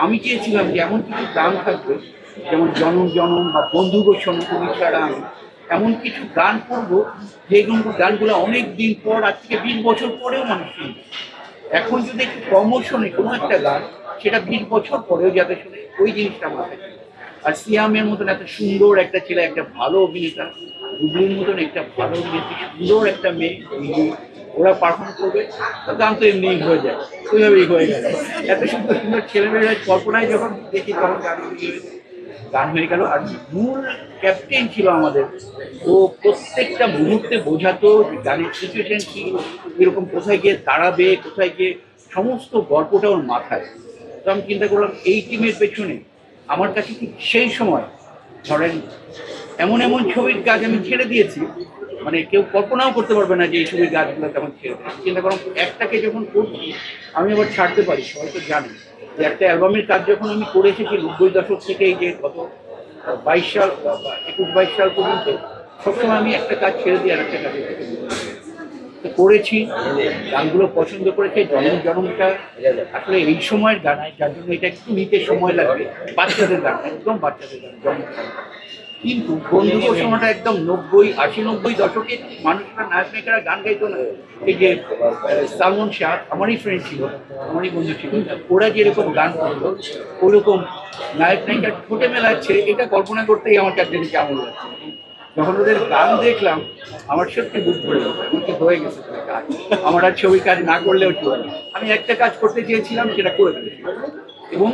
আমি চেয়েছিলাম যে এমন কিছু গান থাকবে, যেমন জনম জনম বা বন্ধু গো শোনো তুমি ছাড়া আমি, এমন কিছু গান করবো যেগুলো গানগুলো অনেক দিন পর, আজ থেকে 20 বছর পরেও মানুষ শুনবে। এখন যদি একটু কমও শোনে কোনো একটা গান, সেটা 20 বছর পরেও যাতে শুনে ওই জিনিসটা মাথায় থাকে। আর সিয়ামের মতন এত সুন্দর একটা ছেলে, একটা ভালো অভিনেতা, গুগলির মতন একটা ভালো অভিনেত্রী, সুন্দর একটা মেয়ে, ওরা পারফর্ম করবে, তো গান তো এমনিই হয়ে যায়, ওইভাবেই হয়ে গেল। এত সুন্দর সুন্দর ছেলেমেয়েরা কল্পনায় যখন দেখি তখন গান হয়ে গেল। আর মূল ক্যাপ্টেন ছিল আমাদের, ও প্রত্যেকটা মুহূর্তে বোঝাতো যে গানের সিচুয়েশন কি, এরকম কোথায় গিয়ে দাঁড়াবে, কোথায় গিয়ে, সমস্ত গল্পটা ওর মাথায়। তো আমি চিন্তা করলাম এই টিমের পেছনে আমার কাছে ঠিক সেই সময়, ধরেন এমন এমন ছবির কাজ আমি ছেড়ে দিয়েছি, মানে কেউ কল্পনাও করতে পারবে না যে এই ছবির গাছগুলো তেমন ছেড়ে দেয়। চিন্তা করলাম একটাকে যখন করছি আমি আবার ছাড়তে পারি। সবাই তো জানে যে একটা অ্যালবামের কাজ যখন আমি করে এসেছি 90 দশক থেকে, এই যে গত 22 সাল, 21-22 সাল পর্যন্ত, সবসময় আমি একটা কাজ ছেড়ে দিই আর একটা কাজের থেকে তো করেছি। গানগুলো পছন্দ করেছে। জনম জনমটা আসলে এই সময়ের গান, যার জন্য এটা একটু নিতে সময় লাগবে। বাচ্চাদের গান, একদম বাচ্চাদের গান জনম জনম। কিন্তু বন্ধু সময়টা একদম 90, 80, 90 দশকে মানুষরা, নায়ক নায়িকারা গান গাইতো না। এই যে সালমান শাহ আমারই ফ্রেন্ড ছিল, আমারই বন্ধু ছিল, ওরা যেরকম গান করতো ওরকম নায়ক নায়িকার ঠোঁটে মেলাচ্ছে, এটা কল্পনা করতেই আমার কাছে কেমন লাগছে। যখন ওদের গান দেখলাম আমার সত্যি বুক ভরে গেল, এমনকি হয়ে গেছে কাজ। আমার আর ছবি কাজ না করলেও চলবে। আমি একটা কাজ করতে চেয়েছিলাম, সেটা করে ফেলেছি। এবং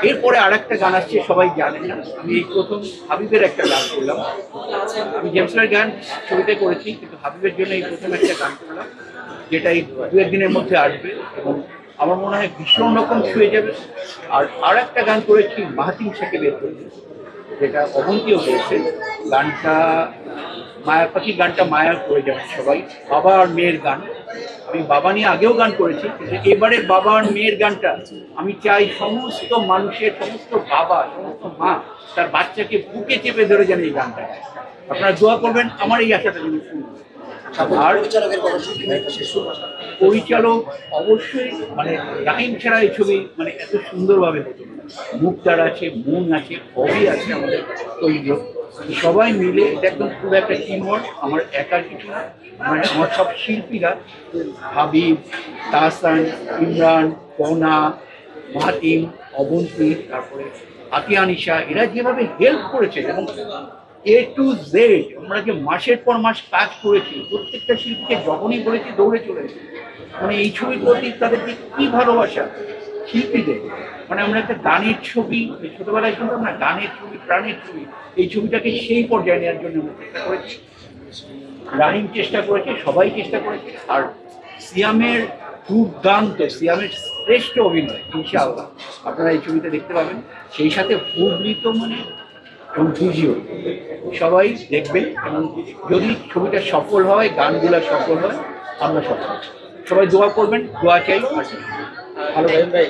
এরপরে আর একটা গান আসছে, সবাই জানে না, আমি এই প্রথম হাবিবের একটা গান করলাম। আমি জেমসের গান ছবিতে করেছি, কিন্তু হাবিবের জন্য এই প্রথম একটা গান করলাম, যেটা এই 2-1 দিনের মধ্যে আসবে এবং আমার মনে হয় ভীষণ রকম ছুঁয়ে যাবে। আর একটা গান করেছি মাহাতিম সাকিবের জন্য, যেটা অবন্তীও গেয়েছে। গানটা মায়া পাখি, গানটা মায়া করে যাবে সবাই। বাবা আর মেয়ের গান। আমি বাবা নিয়ে আগেও গান করেছি, কিন্তু এবারে বাবা আর মেয়ের গানটা আমি চাই সমস্ত মানুষের, সমস্ত বাবা, সমস্ত মা তার বাচ্চাকে বুকে চেপে ধরে যেন এই গানটা গায়। আপনারা দোয়া করবেন আমার এই আশাটা যদি শুনবেন। আর পরিচালক অবশ্যই, মানে রাহিম ছাড়া এই ছবি মানে এত সুন্দরভাবে হতো না। মুক্তার আছে, মুন আছে, কবি আছে আমাদের তৈরি লোক, সবাই মিলে এটা একদম পুরো একটা টিম ওয়ার্ক। আমার একার কিছু না, মানে আমার সব শিল্পীরা, হাবিব, তাহসান, ইমরান, কনা, মাহাতিম, অবন্তী, তারপরে আতিয়া নিশা, এরা যেভাবে হেল্প করেছে, এবং A to Z আমরা যে মাসের পর মাস কাজ করেছি, প্রত্যেকটা শিল্পীকে যখনই বলেছি দৌড়ে চলেছে। মানে এই ছবির প্রতি তাদের যে কি ভালোবাসা শিল্পীদের, মানে আমরা একটা গানের ছবি, ছোটবেলায় শুনতাম না, গানের ছবি, প্রাণের ছবি, এই ছবিটাকে সেই পর্যায়ে নেওয়ার জন্য আমরা চেষ্টা করেছি। রাহিম চেষ্টা করেছে, সবাই চেষ্টা করেছে। আর সিয়ামের দুর্দান্ত, সিয়ামের শ্রেষ্ঠ অভিনয় ইনশাআল্লাহ আপনারা এই ছবিতে দেখতে পাবেন। সেই সাথে হুবলি তো মানে, এবং ভিডিও সবাই দেখবেন। এবং যদি ছবিটা সফল হয়, গানগুলো সফল হয়, আমরা সফল। সবাই দোয়া করবেন, দোয়া চাই। ভালো ভাই।